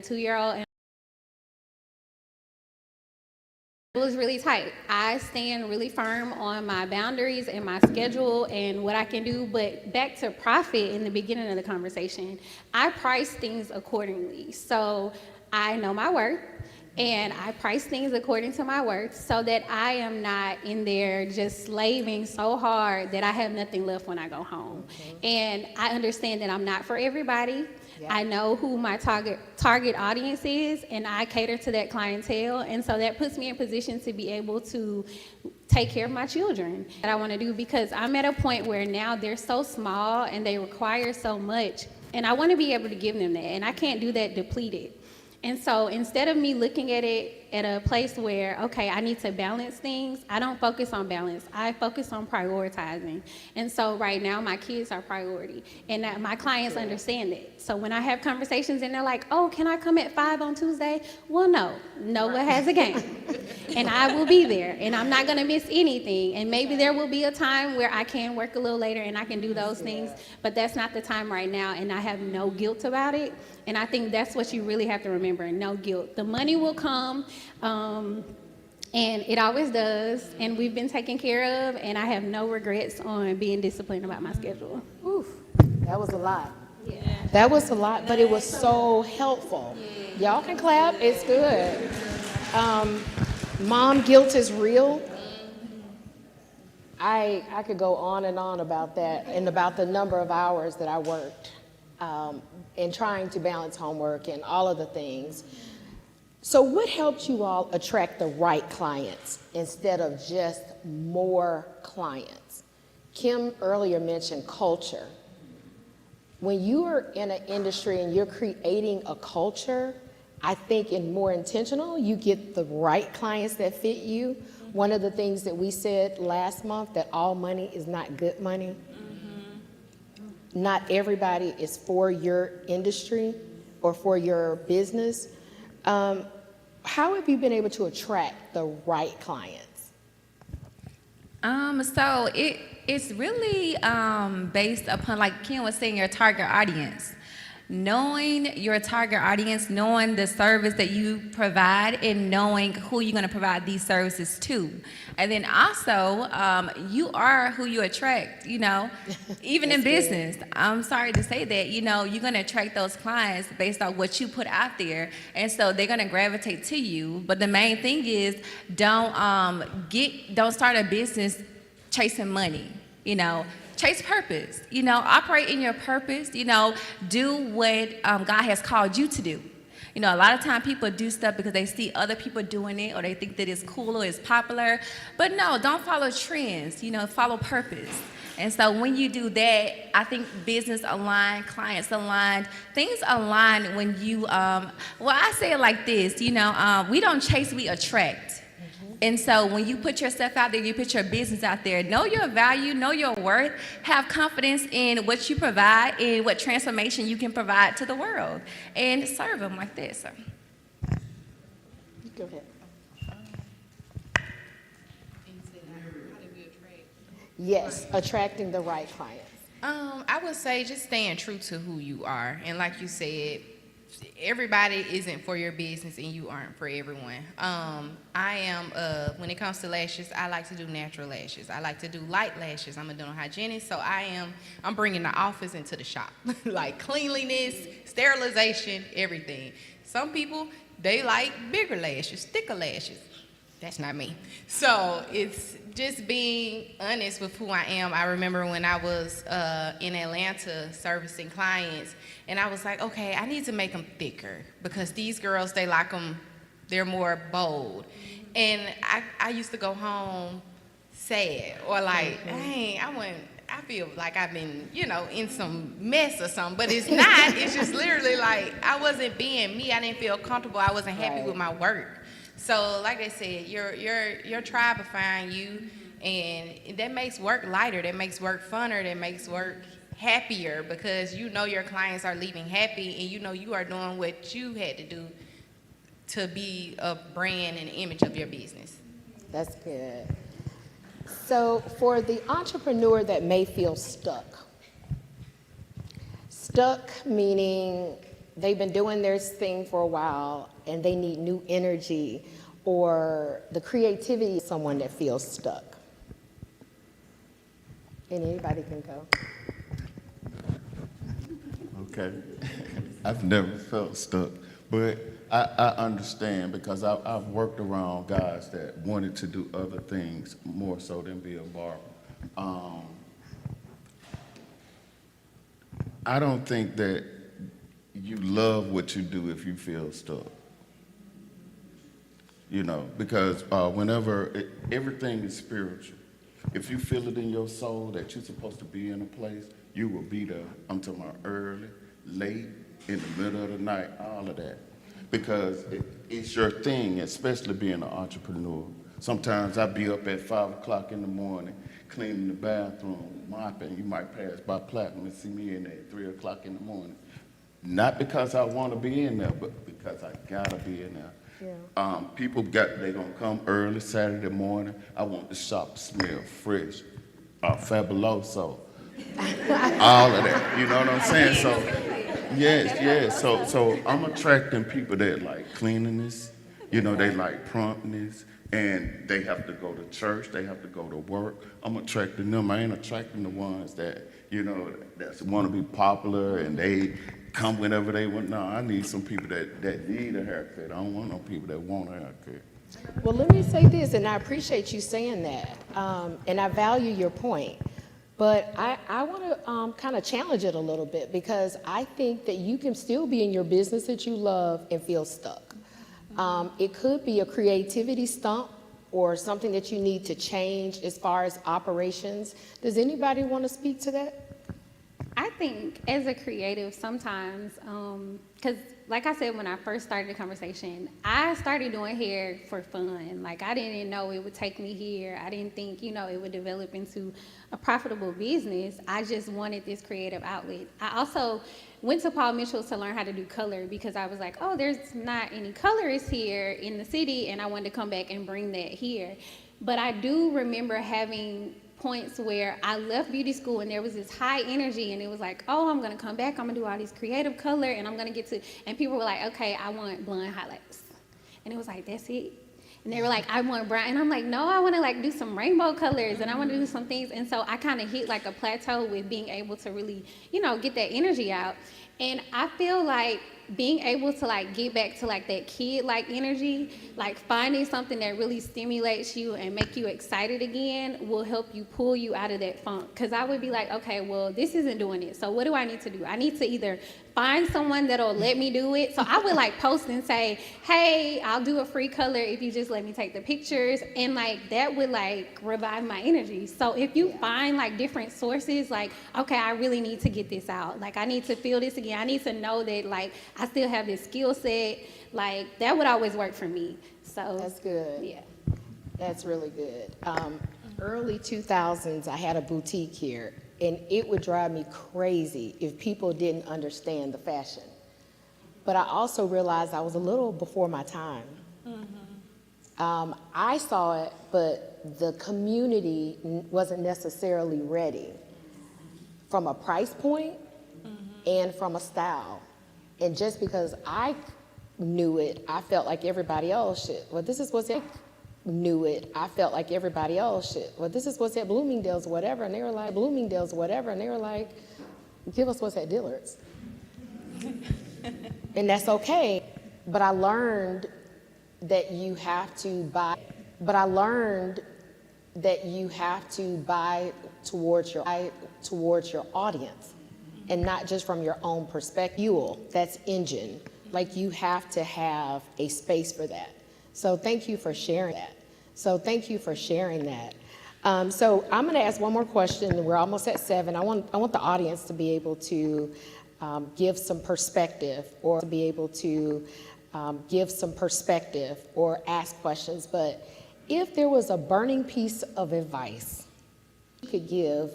2-year-old, and it was really tight. I stand really firm on my boundaries and my schedule and what I can do. But back to profit in the beginning of the conversation, I price things accordingly. So I know my worth and I price things according to my worth so that I am not in there just slaving so hard that I have nothing left when I go home. And I understand that I'm not for everybody. I know who my target audience is, and I cater to that clientele, and so that puts me in position to be able to take care of my children that I want to do, because I'm at a point where now they're so small and they require so much, and I want to be able to give them that, and I can't do that depleted. And so instead of me looking at it at a place where, okay, I need to balance things, I don't focus on balance. I focus on prioritizing. And so right now, my kids are priority. And my clients understand that. So when I have conversations and they're like, oh, can I come at 5 on Tuesday? Well, no. Noah has a game. And I will be there. And I'm not going to miss anything. And maybe there will be a time where I can work a little later and I can do those things. But that's not the time right now. And I have no guilt about it. And I think that's what you really have to remember, no guilt. The money will come, and it always does, and we've been taken care of, and I have no regrets on being disciplined about my schedule. Oof, that was a lot. Yeah. That was a lot, but it was so helpful. Y'all can clap, it's good. Mom guilt is real. I could go on and on about that and about the number of hours that I worked. And trying to balance homework and all of the things. So what helped you all attract the right clients instead of just more clients? Kim earlier mentioned culture. When you are in an industry and you're creating a culture, I think in more intentional, you get the right clients that fit you. One of the things that we said last month, that all money is not good money. Not everybody is for your industry or for your business. How have you been able to attract the right clients? So it's really based upon, like Kim was saying, your target audience. Knowing your target audience, knowing the service that you provide, and knowing who you're going to provide these services to. And then also, you are who you attract, even in business. I'm sorry to say that, you're going to attract those clients based on what you put out there. And so they're going to gravitate to you. But the main thing is, don't start a business chasing money, Chase purpose, operate in your purpose, do what God has called you to do. A lot of times people do stuff because they see other people doing it or they think that it's cool or it's popular. But no, don't follow trends, follow purpose. And so when you do that, I think business aligned, clients aligned, things align when you, I say it like this, we don't chase, we attract. And so when you put yourself out there, you put your business out there, know your value, know your worth, have confidence in what you provide and what transformation you can provide to the world, and serve them like this. So. Go ahead. Yes, attracting the right clients. I would say just staying true to who you are. And like you said, everybody isn't for your business and you aren't for everyone. I am, when it comes to lashes, I like to do natural lashes. I like to do light lashes. I'm a dental hygienist, so I'm bringing the office into the shop. Like cleanliness, sterilization, everything. Some people, they like bigger lashes, thicker lashes. That's not me. So it's just being honest with who I am. I remember when I was in Atlanta servicing clients, and I was like, okay, I need to make them thicker because these girls, they like them, they're more bold. And I used to go home sad or like, dang, I feel like I've been, in some mess or something, but it's not. It's just literally like I wasn't being me. I didn't feel comfortable. I wasn't happy with my work. So like I said, your tribe will find you, and that makes work lighter, that makes work funner, that makes work happier because your clients are leaving happy and you are doing what you had to do to be a brand and image of your business. That's good. So for the entrepreneur that may feel stuck meaning they've been doing their thing for a while and they need new energy or the creativity of someone that feels stuck? And anybody can go. Okay. I've never felt stuck, but I understand because I've worked around guys that wanted to do other things more so than be a barber. I don't think that you love what you do if you feel stuck. You know, because everything is spiritual. If you feel it in your soul that you're supposed to be in a place, you will be there. I'm talking about early, late, in the middle of the night, all of that. Because it's your thing, especially being an entrepreneur. Sometimes I be up at 5 o'clock in the morning, cleaning the bathroom, mopping. You might pass by Platinum and see me in there at 3 o'clock in the morning. Not because I want to be in there, but because I gotta be in there. Yeah. They gonna come early Saturday morning. I want the shop to smell fresh, fabuloso, all of that. You know what I'm saying? So, yes. So I'm attracting people that like cleanliness. You know, they like promptness, and they have to go to church. They have to go to work. I'm attracting them. I ain't attracting the ones that that want to be popular and they come whenever they want. No, I need some people that need a haircut. I don't want no people that want a haircut. Well, let me say this, and I appreciate you saying that, and I value your point, but I want to kind of challenge it a little bit because I think that you can still be in your business that you love and feel stuck. It could be a creativity stump or something that you need to change as far as operations. Does anybody want to speak to that? I think as a creative sometimes, because like I said, when I first started the conversation, I started doing hair for fun. Like I didn't know it would take me here. I didn't think, it would develop into a profitable business. I just wanted this creative outlet. I also went to Paul Mitchell's to learn how to do color because I was like, oh, there's not any colorists here in the city, and I wanted to come back and bring that here. But I do remember having points where I left beauty school and there was this high energy and it was like, oh, I'm going to come back, I'm going to do all these creative color and I'm going to get to, and people were like, okay, I want blonde highlights. And it was like, that's it? And they were like, I want brown. And I'm like, no, I want to like do some rainbow colors and I want to do some things. And so I kind of hit like a plateau with being able to really, get that energy out. And I feel like being able to like get back to like that kid-like energy, like finding something that really stimulates you and make you excited again will help you pull you out of that funk. Because I would be like, okay, well, this isn't doing it. So what do I need to do? I need to either find someone that'll let me do it. So I would like post and say, hey, I'll do a free color if you just let me take the pictures. And like that would like revive my energy. So if you find like different sources, like, okay, I really need to get this out. Like I need to feel this again. I need to know that like I still have this skill set. Like that would always work for me. So That's good. Yeah. That's really good. Early 2000s, I had a boutique here, and it would drive me crazy if people didn't understand the fashion. But I also realized I was a little before my time. I saw it, but the community wasn't necessarily ready from a price point and from a style. And just because I knew it, I felt like everybody else should. Well, this is what's at Bloomingdale's, whatever. And they were like, Bloomingdale's, whatever. And they were like, give us what's at Dillard's. And that's okay. But I learned that you have to buy towards your audience and not just from your own perspective. Fuel, that's engine. Like you have to have a space for that. So thank you for sharing that. So I'm going to ask one more question. We're almost at 7. I want the audience to be able to give some perspective or ask questions. But if there was a burning piece of advice you could give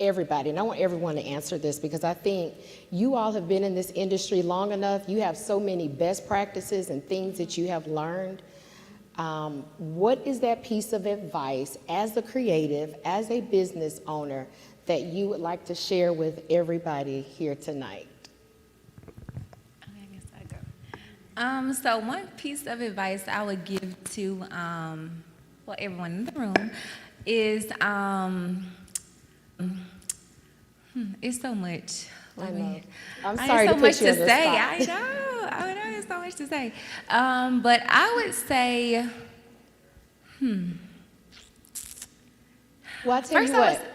everybody, and I want everyone to answer this because I think you all have been in this industry long enough. You have so many best practices and things that you have learned. What is that piece of advice as a creative, as a business owner, that you would like to share with everybody here tonight? Okay. So one piece of advice I would give to, well, everyone in the room is, it's so much. I know. I'm I sorry have to so much put you to on the say. spot. I know, there's so much to say. But I would say, Well, I tell first you I was, what.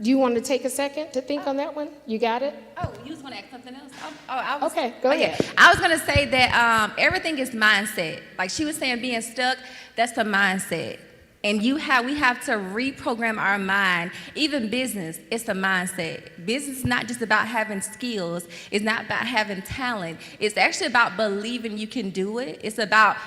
Do you want to take a second to think on that one? You got it? oh, you just want to ask something else? I was, Okay, go ahead. I was going to say that everything is mindset. Like she was saying, being stuck, that's the mindset. And we have to reprogram our mind. Even business, it's a mindset. Business is not just about having skills. It's not about having talent. It's actually about believing you can do it. It's about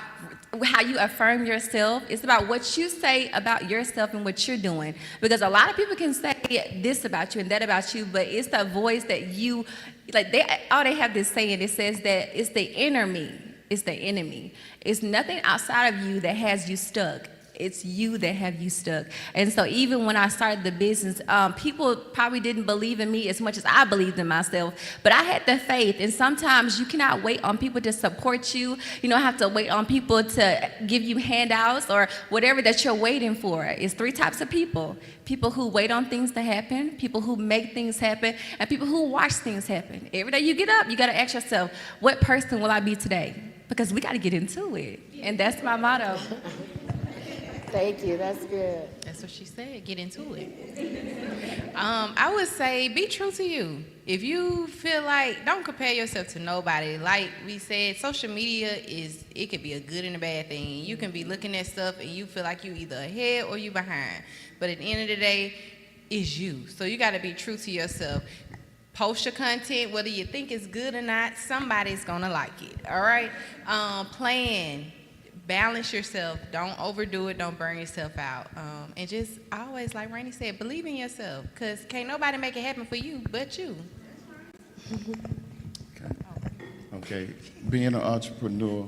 how you affirm yourself. It's about what you say about yourself and what you're doing. Because a lot of people can say this about you and that about you, but it's the voice that you, like they have this saying, it says that it's the inner me. It's the enemy. It's nothing outside of you that has you stuck. It's you that have you stuck. And so even when I started the business, people probably didn't believe in me as much as I believed in myself. But I had the faith. And sometimes you cannot wait on people to support you. You don't have to wait on people to give you handouts or whatever that you're waiting for. It's three types of people. People who wait on things to happen, people who make things happen, and people who watch things happen. Every day you get up, you got to ask yourself, what person will I be today? Because we got to get into it. And that's my motto. Thank you. That's good. That's what she said. Get into it. I would say be true to you. If you feel like, don't compare yourself to nobody. Like we said, social media it could be a good and a bad thing. You can be looking at stuff and you feel like you either ahead or you behind. But at the end of the day, it's you. So you got to be true to yourself. Post your content, whether you think it's good or not, somebody's going to like it. All right? Plan. Balance yourself. Don't overdo it. Don't burn yourself out. And just always, like Rainey said, believe in yourself. Because can't nobody make it happen for you but you. Okay. Being an entrepreneur,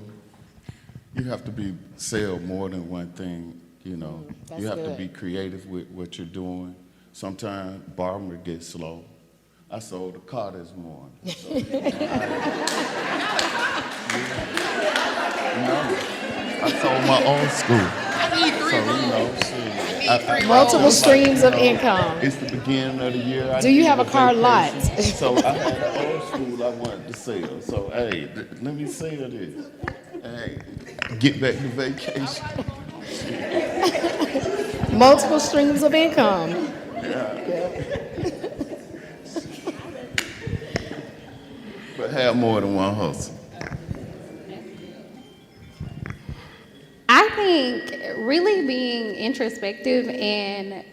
you have to sell more than one thing. You know, That's you have to good. be creative with what you're doing. Sometimes barber gets slow. I sold a car this morning. So, I sold my own school. I need So, three you rooms. know, shit. Multiple It's like, streams of income. It's the beginning of the year. Do you have a car lot? So I had an old school I wanted to sell. So, hey, let me sell this. Hey, get back to vacation. Multiple streams of income. But have more than one hustle. I think really being introspective and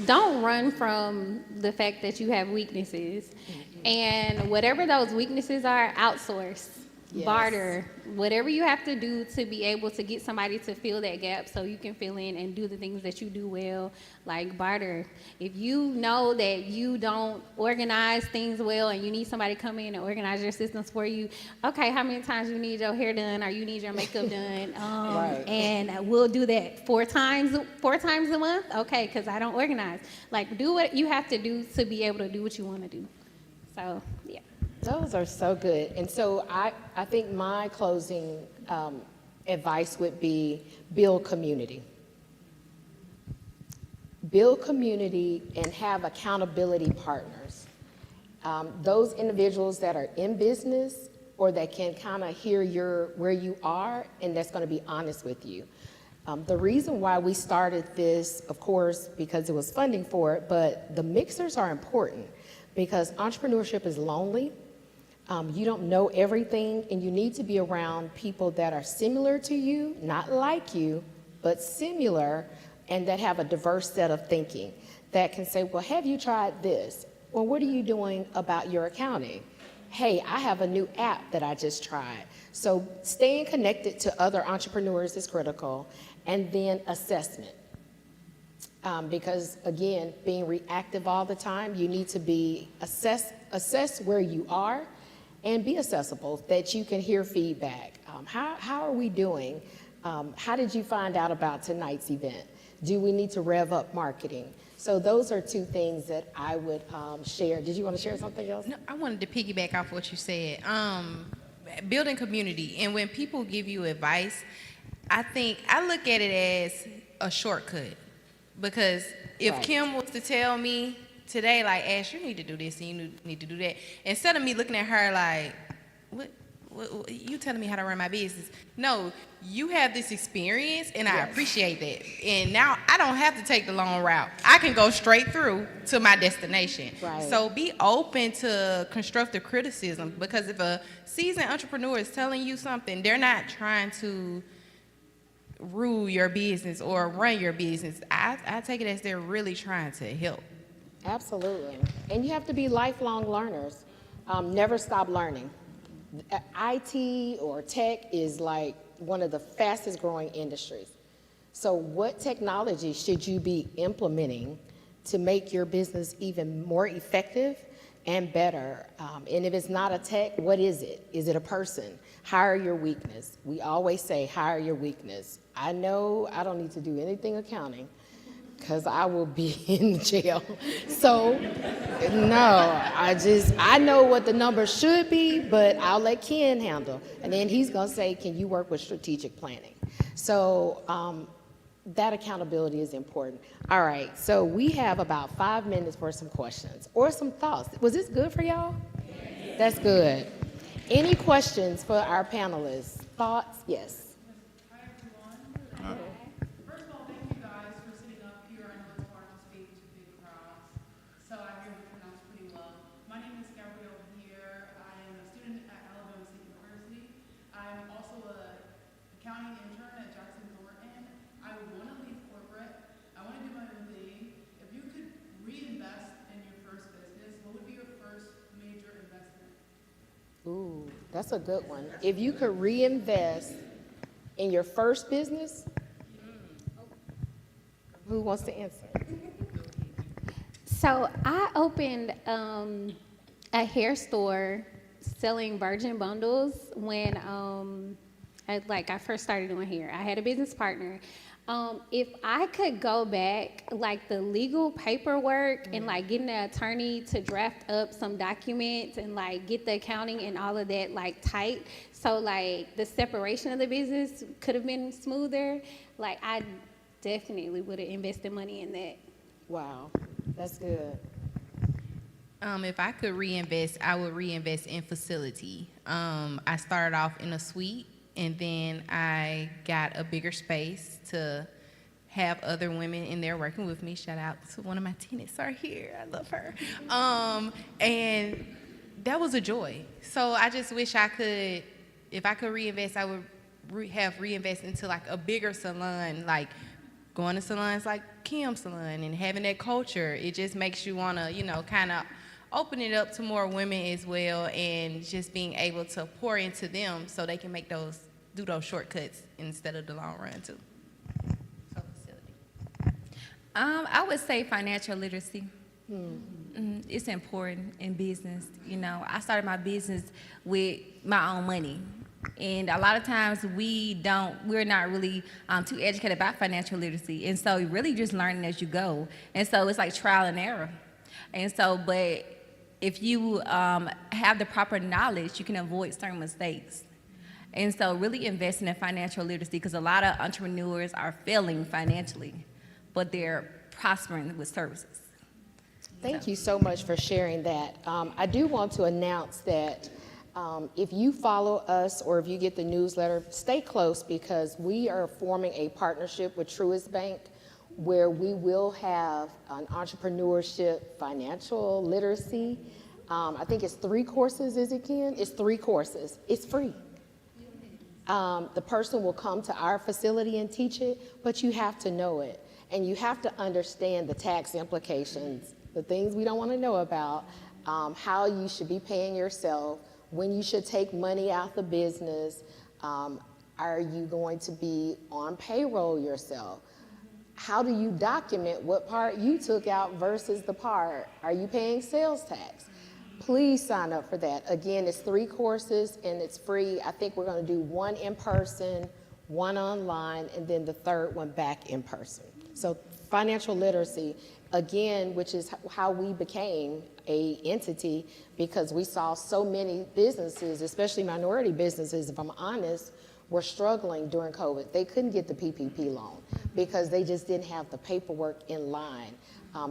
don't run from the fact that you have weaknesses. And whatever those weaknesses are, outsource, Yes. barter, whatever you have to do to be able to get somebody to fill that gap so you can fill in and do the things that you do well, like barter. If you know that you don't organize things well and you need somebody to come in and organize your systems for you, okay, how many times you need your hair done or you need your makeup done? Right. And we'll do that four times a month, okay, because I don't organize. Like, do what you have to do to be able to do what you want to do. So, yeah. Those are so good. And so I think my closing advice would be build community. Build community and have accountability partners. Those individuals that are in business or that can kind of hear where you are and that's going to be honest with you. The reason why we started this, of course, because it was funding for it, but the mixers are important because entrepreneurship is lonely. You don't know everything, and you need to be around people that are similar to you, not like you, but similar, and that have a diverse set of thinking that can say, well, have you tried this? Well, what are you doing about your accounting? Hey, I have a new app that I just tried. So staying connected to other entrepreneurs is critical, and then assessment. Because again, being reactive all the time, you need to be assess where you are and be accessible, that you can hear feedback. How are we doing? How did you find out about tonight's event? Do we need to rev up marketing? So those are two things that I would share. Did you want to share something else? No, I wanted to piggyback off what you said. building community. And when people give you advice, I look at it as a shortcut. Because if Right. Kim was to tell me today, like, Ash, you need to do this and you need to do that, instead of me looking at her like, what you telling me how to run my business? No, you have this experience, and I appreciate that. And now I don't have to take the long route. I can go straight through to my destination. Right. So be open to constructive criticism, because if a seasoned entrepreneur is telling you something, they're not trying to rule your business or run your business. I take it as they're really trying to help. Absolutely. And you have to be lifelong learners. Never stop learning. IT or tech is like one of the fastest growing industries. So what technology should you be implementing to make your business even more effective and better? And if it's not a tech, what is it? Is it a person? Hire your weakness. We always say hire your weakness. I know I don't need to do anything accounting because I will be in jail. So, no, I know what the numbers should be, but I'll let Ken handle. And then he's gonna say, can you work with strategic planning? So, that accountability is important. All right, so we have about 5 minutes for some questions or some thoughts. Was this good for y'all? That's good. Any questions for our panelists? Thoughts? Yes. Hi, everyone. First of all, thank you guys for sitting up here. I know it's hard to speak to big crowds, so I hear you pronounce pretty well. My name is Gabrielle here. I am a student at Alabama State University. I'm also an accounting intern at Jackson Thornton. I want to leave corporate. I want to do my own thing. If you could reinvest in your first business, what would be your first major investment? Ooh, that's a good one. If you could reinvest in your first business, who wants to answer? So I opened a hair store selling virgin bundles when I first started doing hair. I had a business partner. If I could go back, like the legal paperwork and like getting an attorney to draft up some documents and like get the accounting and all of that like tight, so like the separation of the business could have been smoother, like I definitely would have invested money in that. Wow, that's good. If I could reinvest, I would reinvest in facility. I started off in a suite, and then I got a bigger space to have other women in there working with me. Shout out to one of my tenants are here. I love her. And that was a joy. So I just wish I could, if I could reinvest, I would have reinvest into like a bigger salon, like going to salons like Kim's salon and having that culture. It just makes you want to, kind of open it up to more women as well, and just being able to pour into them so they can do those shortcuts instead of the long run too. So facility. I would say financial literacy. It's important in business. I started my business with my own money. And a lot of times we're not really too educated about financial literacy. And so you're really just learning as you go. And so it's like trial and error. And so, but if you have the proper knowledge, you can avoid certain mistakes. And so really investing in financial literacy, because a lot of entrepreneurs are failing financially, but they're prospering with services. Thank you so much for sharing that. I do want to announce that if you follow us or if you get the newsletter, stay close, because we are forming a partnership with Truist Bank where we will have an entrepreneurship financial literacy. I think it's 3 courses, is it, Ken? It's 3 courses. It's free. The person will come to our facility and teach it, but you have to know it. And you have to understand the tax implications, the things we don't want to know about, how you should be paying yourself, when you should take money out the business. Are you going to be on payroll yourself? How do you document what part you took out versus the part? Are you paying sales tax? Please sign up for that. Again, it's 3 courses and it's free. I think we're going to do 1 in person, 1 online, and then the 3rd one back in person. So financial literacy again, which is how we became a entity, because we saw so many businesses, especially minority businesses, if I'm honest, were struggling during COVID. They couldn't get the PPP loan because they just didn't have the paperwork in line.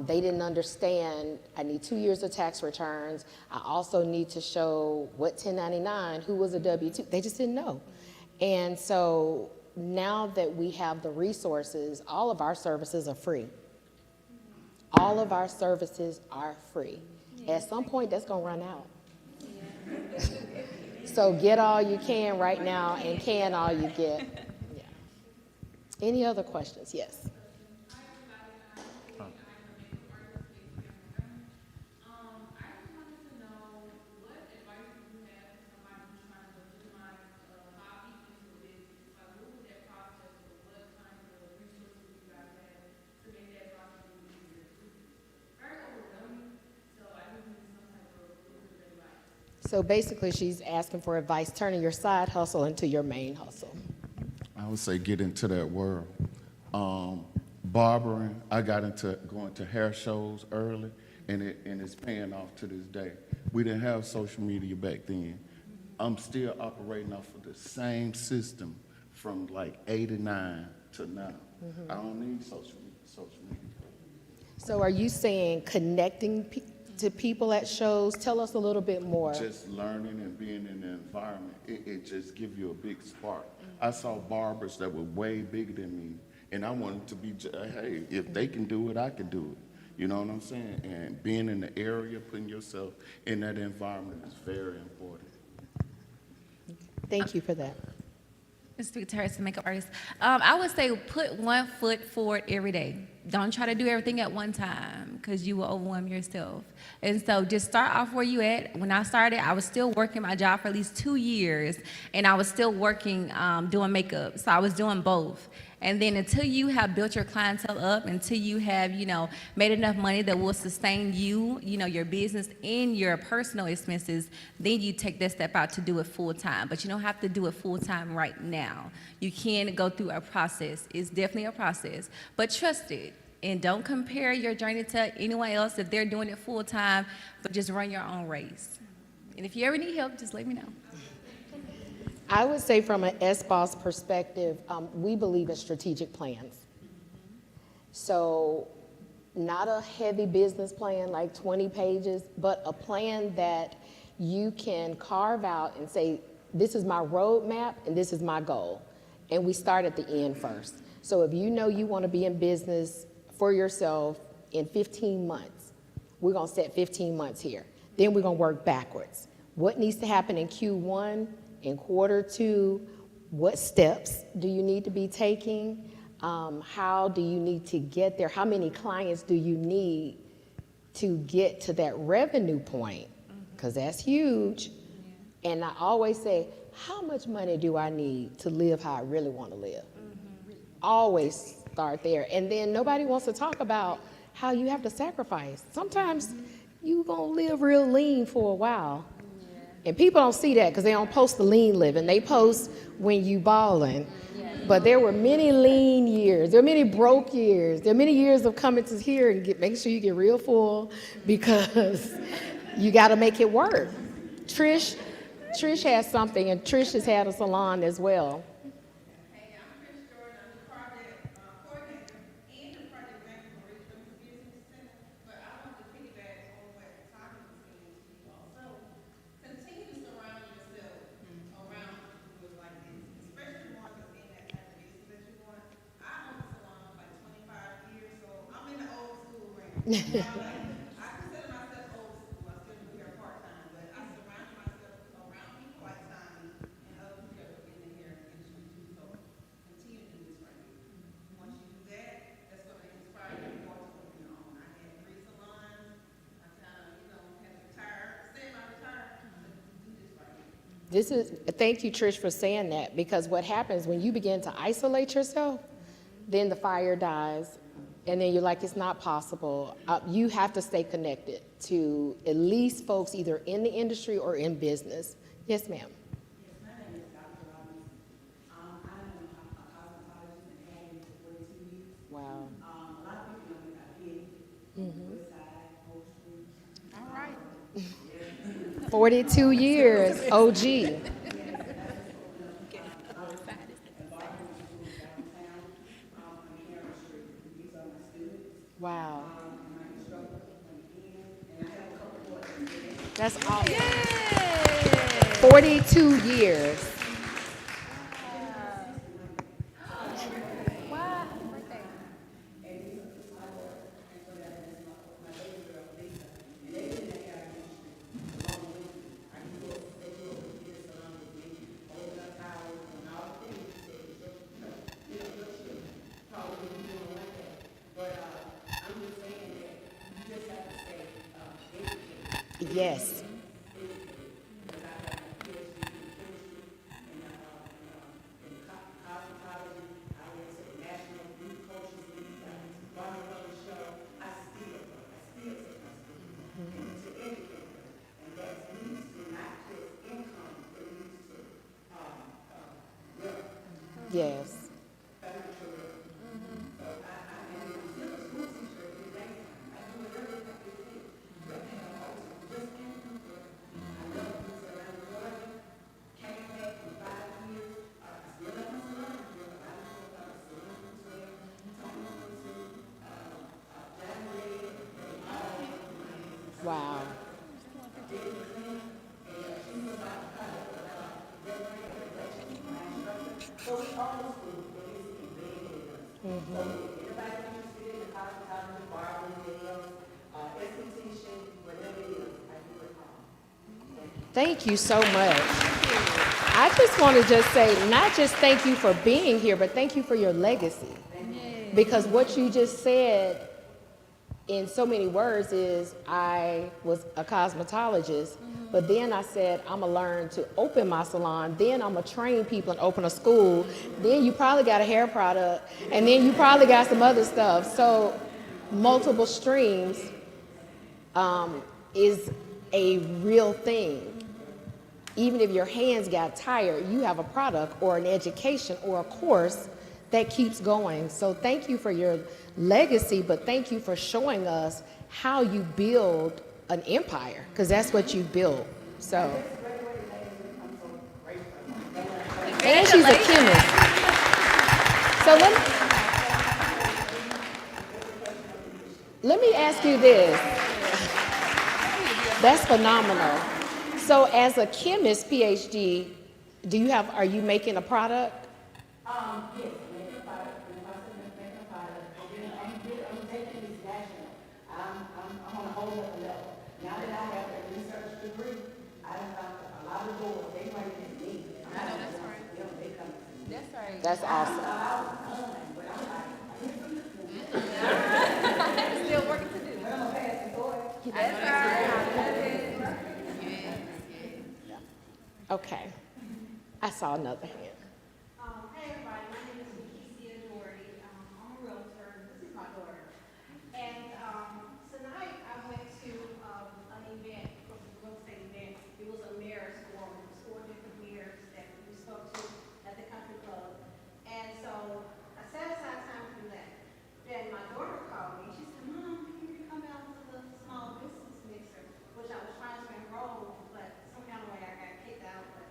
They didn't understand, I need 2 years of tax returns. I also need to show what 1099, who was a W-2. They just didn't know. And so now that we have the resources, all of our services are free. All of our services are free. At some point, that's gonna run out. So get all you can right now and can all you get. Yeah. Any other questions? Yes. So basically, she's asking for advice, turning your side hustle into your main hustle. I would say get into that world. Barbering, I got into going to hair shows early, and it's paying off to this day. We didn't have social media back then. I'm still operating off of the same system from like '89 to now. I don't need social media. So are you saying connecting to people at shows? Tell us a little bit more. Just learning and being in the environment, it just gives you a big spark. I saw barbers that were way bigger than me, and I wanted to be, hey, if they can do it, I can do it. You know what I'm saying? And being in the area, putting yourself in that environment is very important. Thank you for that. Speak to her as a makeup artist. I would say put one foot forward every day. Don't try to do everything at one time because you will overwhelm yourself. And so just start off where you at. When I started, I was still working my job for at least 2 years, and I was still working doing makeup. So I was doing both. And then until you have built your clientele up, until you have, made enough money that will sustain you, your business and your personal expenses, then you take that step out to do it full time. But you don't have to do it full time right now. You can go through a process. It's definitely a process, but trust it. And don't compare your journey to anyone else if they're doing it full time, but just run your own race. And if you ever need help, just let me know. I would say from an SBOSS perspective, we believe in strategic plans. So not a heavy business plan like 20 pages, but a plan that you can carve out and say, this is my roadmap and this is my goal. And we start at the end first. So if you know you want to be in business for yourself in 15 months, we're going to set 15 months here. Then we're going to work backwards. What needs to happen in Q1? In Q2, what steps do you need to be taking? How do you need to get there? How many clients do you need to get to that revenue point? Because that's huge. And I always say, how much money do I need to live how I really want to live? Always start there. And then nobody wants to talk about how you have to sacrifice. Sometimes you're going to live real lean for a while. And people don't see that because they don't post the lean living. They post when you balling. But there were many lean years. There were many broke years. There are many years of coming to here and making sure you get real full because you got to make it work. Trish has something, and Trish has had a salon as well. I consider myself old school. I still do hair part-time, but I surround myself around people like Tommy and other people that are in the hair industry too. So continue to do this right here. Once you do that, that's going to inspire you more to open your own. I had 3 salons. I kind of, had to retire. Semi-retire. Do this right here. Thank you, Trish, for saying that, because what happens when you begin to isolate yourself, then the fire dies. And then you're like, it's not possible. You have to stay connected to at least folks either in the industry or in business. Yes, ma'am. Yes, my name is Dr. Robinson. I am a cosmetologist and have been for 42 years. Wow. A lot of people know me about big. 42 years, OG. Wow. That's awesome. 42 years. Yes. Yes. Wow. Thank you so much. I just want to just say, not just thank you for being here, but thank you for your legacy. Because what you just said in so many words is I was a cosmetologist, but then I said I'm gonna learn to open my salon, then I'm gonna train people and open a school, then you probably got a hair product, and then you probably got some other stuff. So multiple streams is a real thing. Even if your hands got tired, you have a product or an education or a course that keeps going. So thank you for your legacy, but thank you for showing us how you build an empire, because that's what you built. So, and she's a chemist. So let me ask you this. That's phenomenal. So as a chemist, PhD, are you making a product? Yes, making a product, in the process of making a product, and I'm taking this national. I'm on a whole other level. Now that I have a research degree, I done found a lot of doors, they might even need me. I know, that's right. You know, they come. That's right. That's awesome. Still working to do. But I'm gonna pass the torch. That's right. Okay. I saw another hand. Hey everybody, my name is Nikisia Doherty. I'm a realtor. This is my daughter. And tonight I went to an event, a real estate event. It was a mayor's forum. It was 4 different mayors that we spoke to at the country club. And so I set aside time for that. Then my daughter called me. She said, Mom, can you come out to the small business mixer? Which I was trying to enroll, but some kind of way I got kicked out. But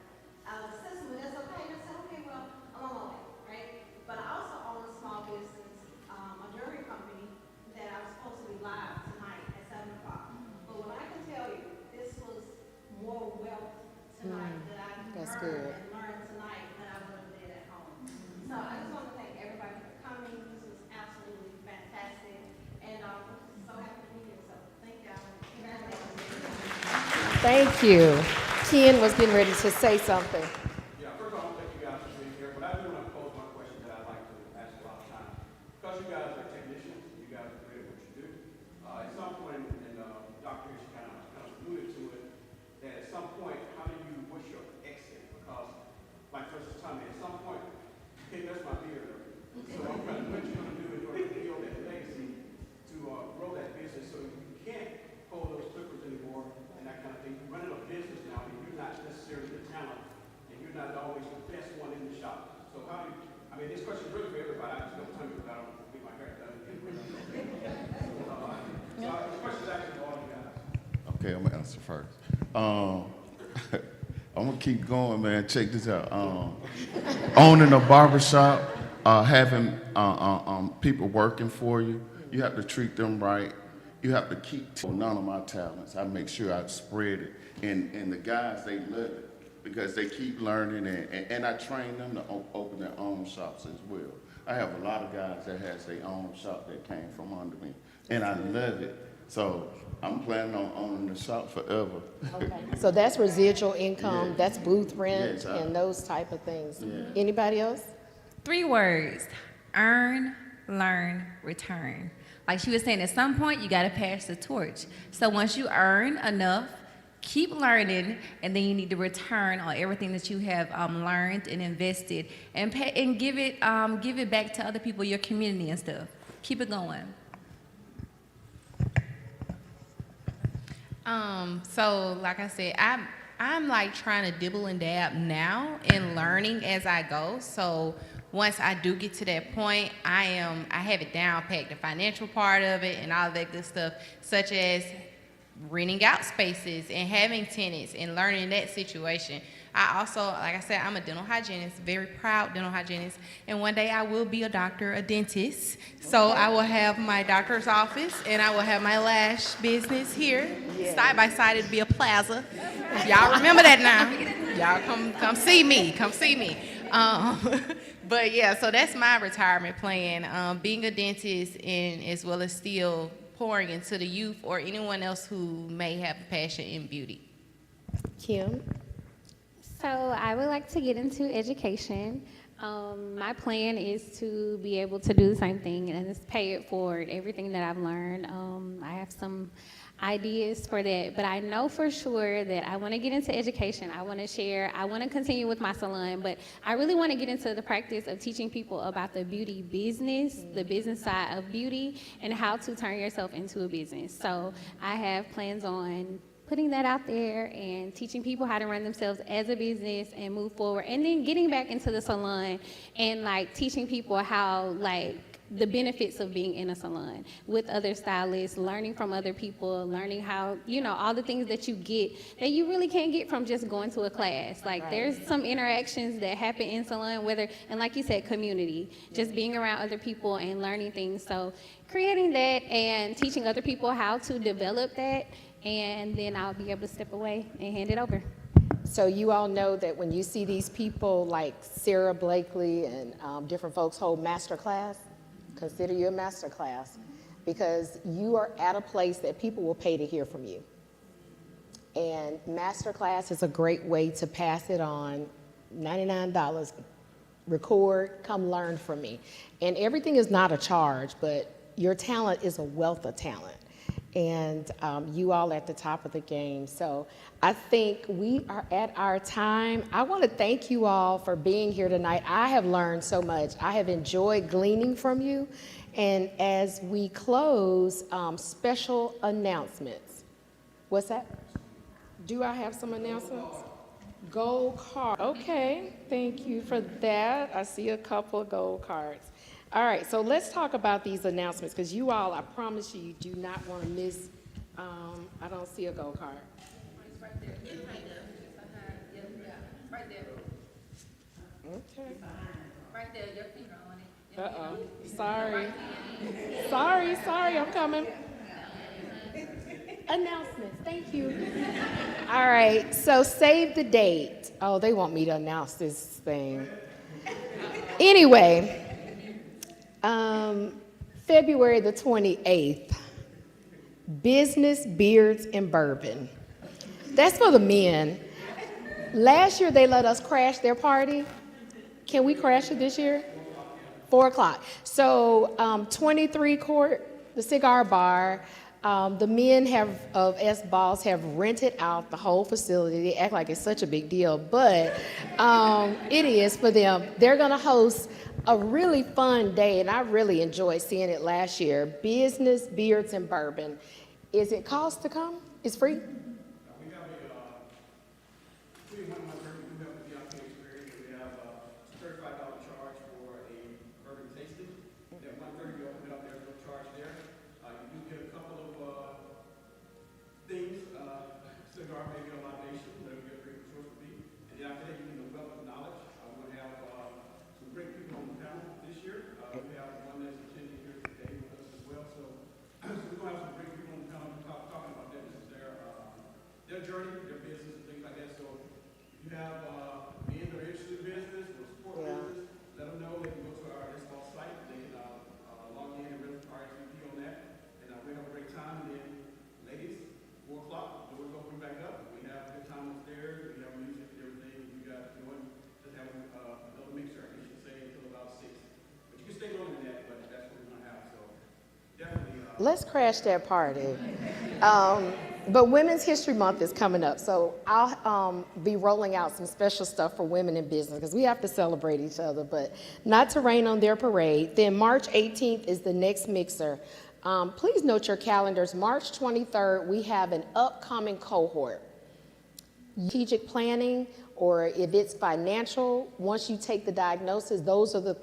the system, but that's okay. I said, okay, well, I'm on my way, right? But I also own a small business, a jewelry company that I was supposed to be live tonight at 7 o'clock. But what I can tell you, this was more wealth tonight that I That's earned good. and learned tonight than I would have did at home. So I just want to thank everybody for coming. This was absolutely fantastic. And I'm so happy to be here. So thank y'all. Congratulations. Thank you. Ken was getting ready to say something. Yeah, first of all, I want to thank you guys for being here, but I do want to pose my question that I like to ask a lot of times. Because you guys are technicians, you guys are great at what you do. At some point, and Dr. Hirsch kind of alluded to it, that at some point, what's your exit? Because, like for instance, Tommy, at some point, you can't mess my beard up. So I'm trying to what you're going to do in order to build that legacy to grow that business so you can't hold those clippers anymore and that kind of thing. You're running a business now, and you're not necessarily the talent, and you're not always the best one in the shop. So how do you, I mean, this question is really for everybody. I just don't tell you because I don't get my hair done. So this question is actually for all you guys. Okay, I'm gonna answer first. I'm gonna keep going, man. Check this out. Owning a barber shop, having people working for you, you have to treat them right. You have to keep none of my talents. I make sure I spread it, and the guys they love it because they keep learning, and I train them to open their own shops as well. I have a lot of guys that has their own shop that came from under me, and I love it. So I'm planning on owning the shop forever. Okay. So that's residual income, Yeah. that's booth rent, Yes, and those type of things. Yeah. Anybody else? 3 words: earn, learn, return. Like she was saying, at some point you got to pass the torch. So once you earn enough, keep learning, and then you need to return on everything that you have learned and invested, and pay, and give it back to other people, your community and stuff. Keep it going. So like I said, I'm like trying to dibble and dab now and learning as I go. So once I do get to that point, I have it down packed, the financial part of it and all that good stuff, such as renting out spaces and having tenants and learning that situation. I also, like I said, I'm a dental hygienist, very proud dental hygienist, and one day I will be a doctor, a dentist. So I will have my doctor's office and I will have my lash business here. Side by side, it'll be a plaza. Y'all remember that now. Y'all come see me, come see me. But yeah, so that's my retirement plan, being a dentist and as well as still pouring into the youth or anyone else who may have a passion in beauty. Kim? So I would like to get into education. My plan is to be able to do the same thing and just pay it forward, everything that I've learned. I have some ideas for that, but I know for sure that I want to get into education. I want to share, I want to continue with my salon, but I really want to get into the practice of teaching people about the beauty business, the business side of beauty, and how to turn yourself into a business. So I have plans on putting that out there and teaching people how to run themselves as a business and move forward, and then getting back into the salon and like teaching people how like the benefits of being in a salon with other stylists, learning from other people, learning how, you know, all the things that you get that you really can't get from just going to a class. Like there's some interactions that happen in salon, whether, and like you said, community, just being around other people and learning things. So creating that and teaching other people how to develop that, and then I'll be able to step away and hand it over. So you all know that when you see these people like Sarah Blakely and different folks hold master class, consider you a master class, because you are at a place that people will pay to hear from you. And master class is a great way to pass it on. $99, record, come learn from me. And everything is not a charge, but your talent is a wealth of talent. And you all at the top of the game. So I think we are at our time. I want to thank you all for being here tonight. I have learned so much. I have enjoyed gleaning from you. And as we close, special announcements. What's that? Do I have some announcements? Gold card. Okay, thank you for that. I see a couple of gold cards. All right, so let's talk about these announcements, because you all, I promise you do not want to miss. I don't see a gold card. It's right there. It's right there. Yeah, right there. Okay. Right there, your finger on it. Sorry, I'm coming. Announcements, thank you. All right, so save the date. Oh, they want me to announce this thing. Anyway. February the 28th, Business, Beards, and Bourbon. That's for the men. Last year they let us crash their party. Can we crash it this year? 4 o'clock. So 23 Court, the cigar bar, the men of S-Balls have rented out the whole facility. They act like it's such a big deal, but it is for them. They're gonna host a really fun day, and I really enjoyed seeing it last year. Business, Beards, and Bourbon. Is it cost to come? It's free? We have between 1 and 1:30, we have the VIP experience, and we have a $35 charge for a bourbon tasting. At 1:30, we open it up, there's no charge there. You do get a couple of things, cigar, maybe a libation, whatever your drink of choice would be. Let's crash that party. But Women's History Month is coming up, so I'll be rolling out some special stuff for women in business because we have to celebrate each other, but not to rain on their parade. Then March 18th is the next mixer. Please note your calendars. March 23rd, we have an upcoming cohort. Strategic planning, or if it's financial, once you take the diagnosis, those are the